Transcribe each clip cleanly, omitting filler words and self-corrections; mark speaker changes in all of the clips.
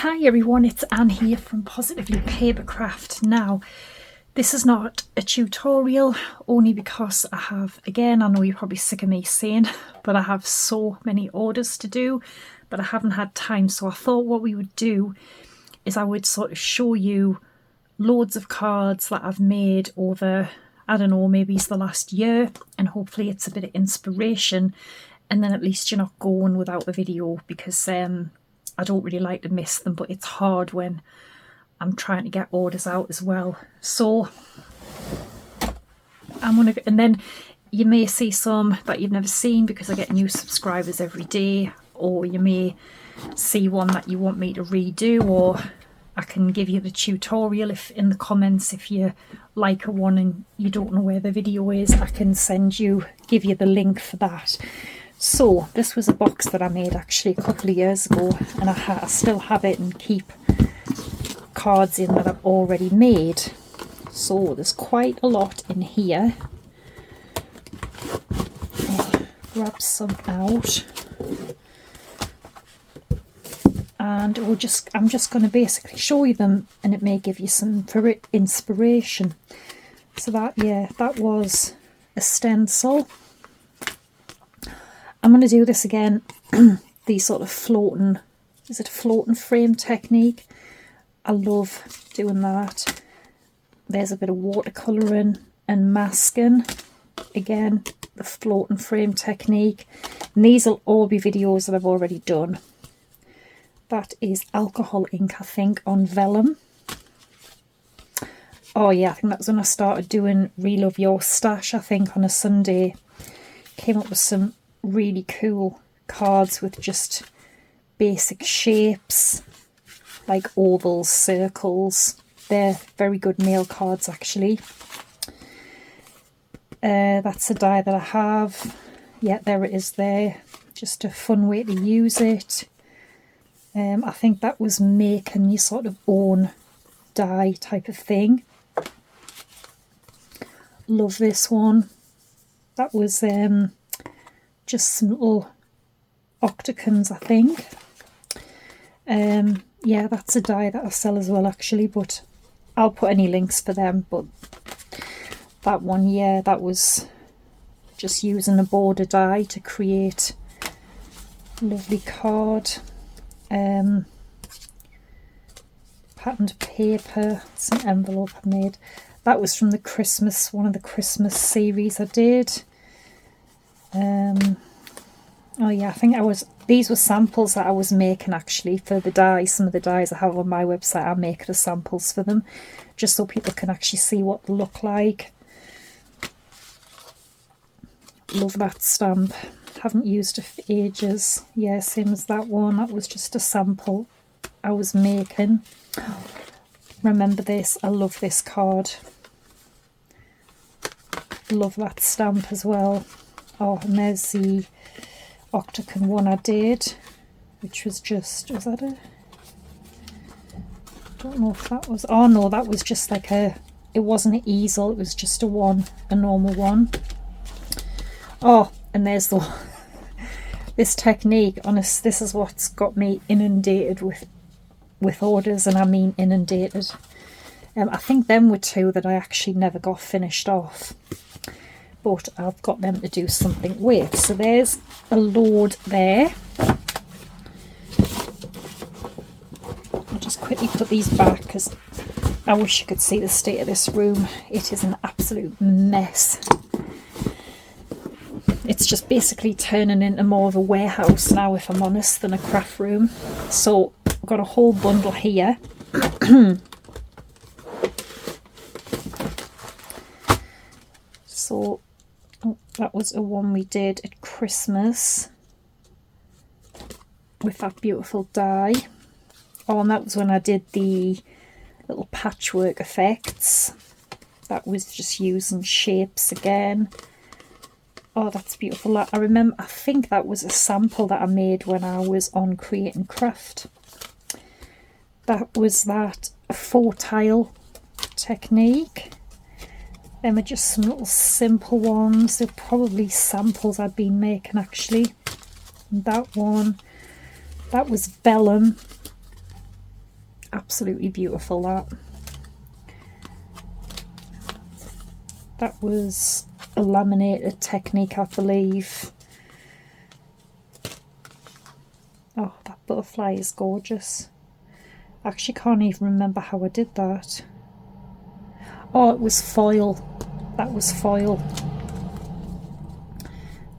Speaker 1: Hi everyone, it's Anne here from Positively Papercraft. Now, this is not a tutorial only because I have, again, I know you're probably sick of me saying, but I have so many orders to do, but I haven't had time. So I thought what we would do is I would sort of show you loads of cards that I've made over, I don't know, maybe it's the last year, and hopefully it's a bit of inspiration, and then at least you're not going without a video, because I don't really like to miss them, but it's hard when I'm trying to get orders out as well. So I'm gonna, and then you may see some that you've never seen because I get new subscribers every day, or you may see one that you want me to redo, or I can give you the tutorial if in the comments, if you like a one and you don't know where the video is, I can give you the link for that. So this was a box that I made actually a couple of years ago, and I still have it and keep cards in that I've already made. So there's quite a lot in here. I'll grab some out, and I'm just going to basically show you them, and it may give you some inspiration. So that was a stencil. I'm going to do this again, the sort of floating, is it a floating frame technique? I love doing that. There's a bit of watercolouring and masking. Again, the floating frame technique. And these will all be videos that I've already done. That is alcohol ink, I think, on vellum. Oh yeah, I think that's when I started doing Relove Your Stash, I think, on a Sunday. Came up with some really cool cards with just basic shapes like ovals, circles. They're very good nail cards actually. That's a die that I have. Yeah, there it is there. Just a fun way to use it. I think that was making your sort of own die type of thing. Love this one. That was just some little octagons, I think. Yeah, that's a die that I sell as well actually, but I'll put any links for them. But that one, yeah, that was just using a border die to create a lovely card. Patterned paper, it's an envelope I made. That was from the Christmas, one of the Christmas series I did. Oh yeah, I think these were samples that I was making actually for the dies. Some of the dies I have on my website, I make the samples for them, just so people can actually see what they look like. Love that stamp. Haven't used it for ages. Yeah, same as that one. That was just a sample I was making. Remember this, I love this card. Love that stamp as well. Oh, and there's the octagon one I did, which was just, was that I don't know if that was, oh no, that was just like it wasn't an easel, it was just a normal one. Oh, and there's this technique, honest, this is what's got me inundated with orders, and I mean inundated. I think them were two that I actually never got finished off, but I've got them to do something with. So there's a load there. I'll just quickly put these back because I wish you could see the state of this room. It is an absolute mess. It's just basically turning into more of a warehouse now, if I'm honest, than a craft room. So I've got a whole bundle here. So that was a one we did at Christmas with that beautiful die. Oh, and that was when I did the little patchwork effects. That was just using shapes again. Oh, that's beautiful. I remember, I think that was a sample that I made when I was on Create and Craft. That was that 4-tile technique. Them are just some little simple ones. They're probably samples I've been making actually. And that one, that was vellum. Absolutely beautiful, that was a laminated technique, I believe. Oh, that butterfly is gorgeous. I actually can't even remember how I did that. Oh, it was foil. That was foil.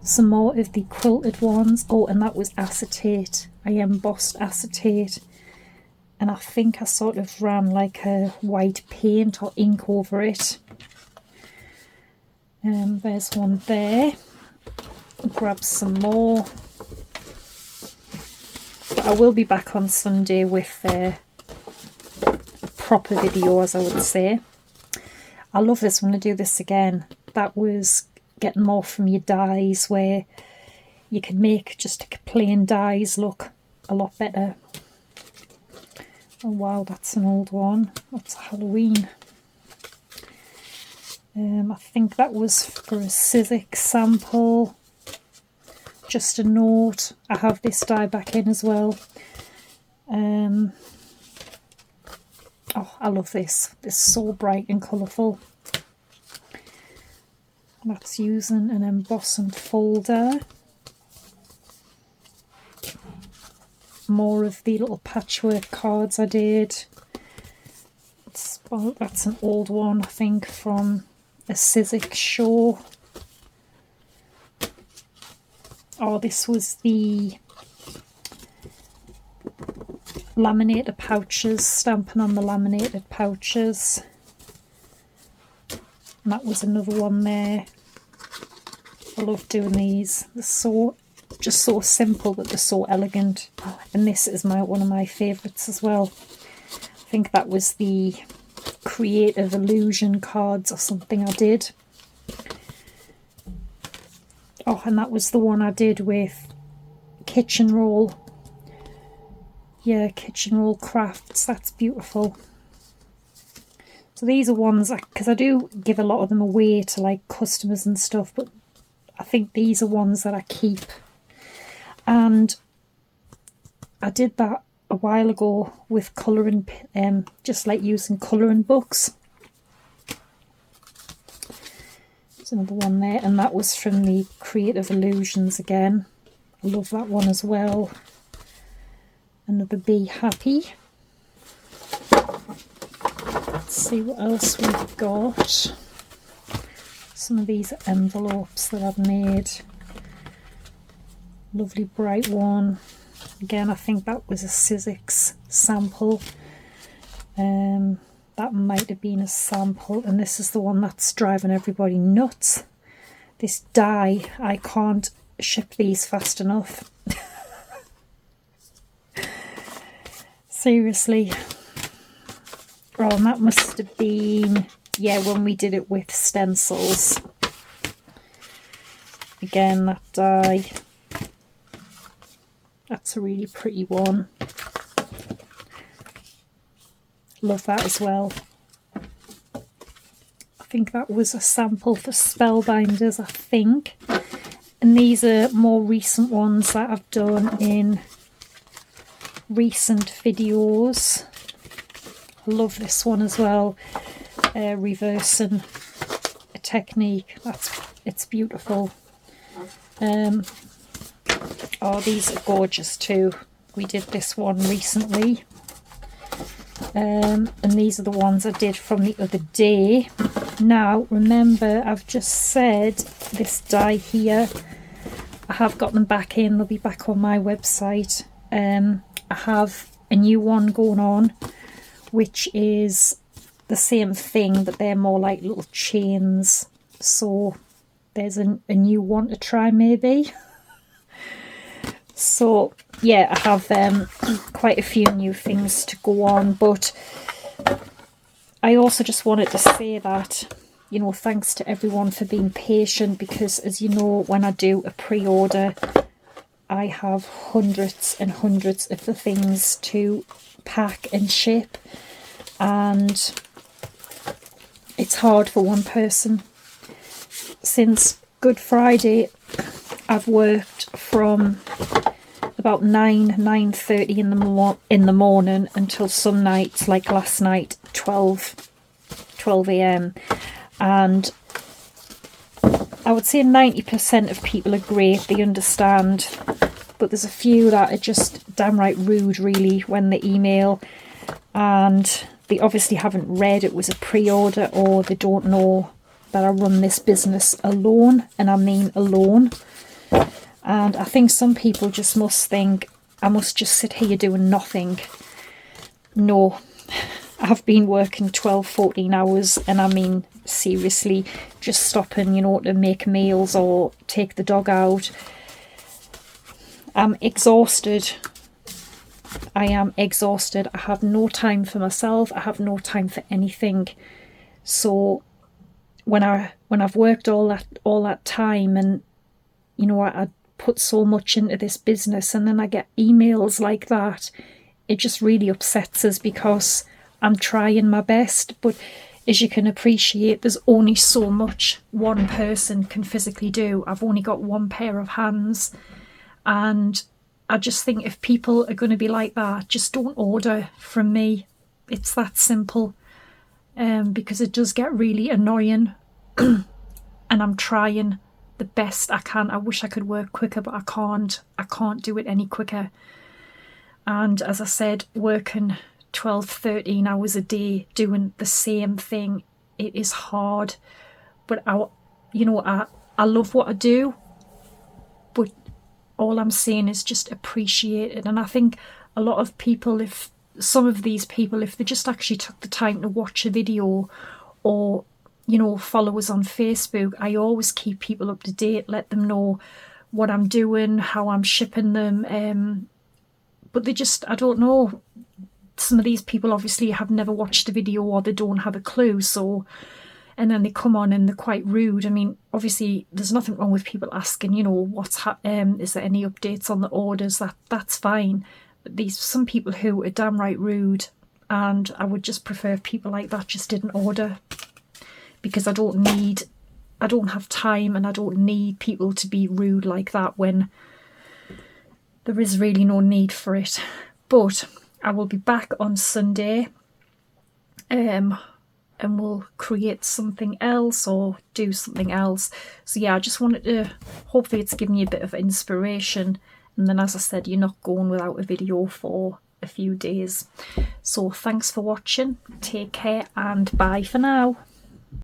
Speaker 1: Some more of the quilted ones. Oh, and that was acetate. I embossed acetate. And I think I sort of ran like a white paint or ink over it. There's one there. I'll grab some more. But I will be back on Sunday with a proper video, as I would say. I love this when I do this again. That was getting more from your dies, where you can make just plain dies look a lot better. Oh wow, that's an old one. That's Halloween. I think that was for a Civic sample. Just a note. I have this die back in as well. Oh, I love this. It's so bright and colourful. That's using an embossing folder. More of the little patchwork cards I did. Well, that's an old one, I think, from a Civic show. Oh, this was the laminated pouches, stamping on the laminated pouches. And that was another one there. I love doing these. They're just so simple, but they're so elegant. Oh, and this is one of my favourites as well. I think that was the Creative Illusion cards or something I did. Oh, and that was the one I did with kitchen roll. Yeah, kitchen roll crafts. That's beautiful. So these are ones, because I do give a lot of them away to like customers and stuff, but I think these are ones that I keep. And I did that a while ago with colouring, just like using colouring books. There's another one there, and that was from the Creative Illusions again. I love that one as well. Another Be Happy. Let's see what else we've got. Some of these envelopes that I've made. Lovely bright one. Again, I think that was a Sizzix sample. That might have been a sample, and this is the one that's driving everybody nuts. This die, I can't ship these fast enough. Seriously. Oh, and that must have been, yeah, when we did it with stencils. Again, that die. That's a really pretty one. Love that as well. I think that was a sample for Spellbinders, I think. And these are more recent ones that I've done in recent videos. I love this one as well. Reversing a technique. It's beautiful. Oh, these are gorgeous too. We did this one recently. And these are the ones I did from the other day. Now, remember, I've just said this die here, I have got them back in. They'll be back on my website. I have a new one going on, which is the same thing, but they're more like little chains. So there's a new one to try maybe. So yeah, I have quite a few new things to go on, but I also just wanted to say that, you know, thanks to everyone for being patient, because as you know, when I do a pre-order, I have hundreds and hundreds of the things to pack and ship, and it's hard for one person. Since Good Friday, I've worked from about 9:30 in the morning until some nights, like last night, 12 a.m. And I would say 90% of people are great, they understand, but there's a few that are just downright rude really when they email, and they obviously haven't read it was a pre-order, or they don't know that I run this business alone, and I mean alone. And I think some people just must think I must just sit here doing nothing. No, I've been working 12-14 hours, and I mean seriously, just stopping, you know, to make meals or take the dog out. I'm exhausted. I am exhausted. I have no time for myself. I have no time for anything. So when I've worked all that time, and you know, I put so much into this business, and then I get emails like that, it just really upsets us, because I'm trying my best, but as you can appreciate, there's only so much one person can physically do. I've only got one pair of hands, and I just think if people are going to be like that, just don't order from me. It's that simple, because it does get really annoying and I'm trying the best I can. I wish I could work quicker, but I can't do it any quicker. And as I said, working 12-13 hours a day doing the same thing, it is hard. But I love what I do, but all I'm saying is just appreciate it. And I think a lot of people, if some of these people, if they just actually took the time to watch a video, or you know, follow us on Facebook, I always keep people up to date, let them know what I'm doing, how I'm shipping them, but they just, I don't know, some of these people obviously have never watched a video, or they don't have a clue. So, and then they come on and they're quite rude. I mean, obviously there's nothing wrong with people asking, you know, is there any updates on the orders? That's fine. But some people who are damn right rude, and I would just prefer if people like that just didn't order, because I don't have time, and I don't need people to be rude like that when there is really no need for it. But I will be back on Sunday, and we'll create something else or do something else. So yeah, I just wanted to, hopefully it's given you a bit of inspiration, and then as I said, you're not going without a video for a few days. So thanks for watching, take care, and bye for now.